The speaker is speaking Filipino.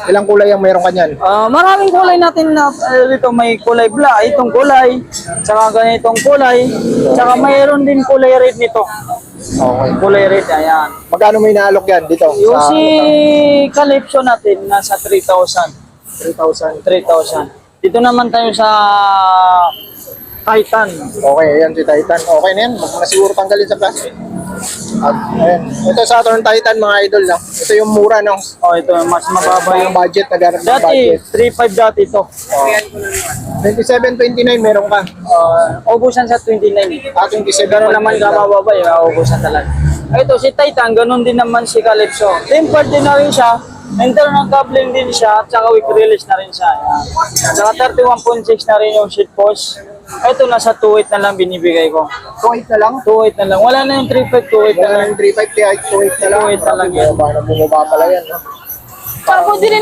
Ilang kulay ang meron ka niyan? Maraming kulay natin na dito may kulay black, itong kulay, saka ganitong kulay, saka mayroon din kulay red nito. Okay. Kulay red, ayan. Magkano may naalok yan dito? Yung Sa, si Calypso natin nasa 3,000. 3,000. 3,000. Dito naman tayo sa Titan. Okay, ayan si Titan. Okay na yan. Huwag mo na siguro tanggalin sa plastic. At, ayan. Ito Saturn Titan mga idol. No? Ito yung mura, no? Oh, ito mas mababa Yung yung budget, naghanap ng dati budget. 3,500 dati ito. 27, 29 meron ka. Ubusan sa 29. 27 Ganun naman kabababa yung ubusan talaga. Ito si Titan, ganun din naman si Calypso. Tempered din na rin siya. Internal coupling din siya, at saka weak release na rin siya. Ayan. Saka 31.6 na rin yung seat post. Ito nasa 2.8 na lang binibigay ko. 2.8 na lang. 2.8 na lang. Wala na yung 3.5, 2.8 na Wala lang. ng 3.5, kaya 2.8 na lang. 2.8 na lang yan. Bumaba pala yan. No? Parang pwede rin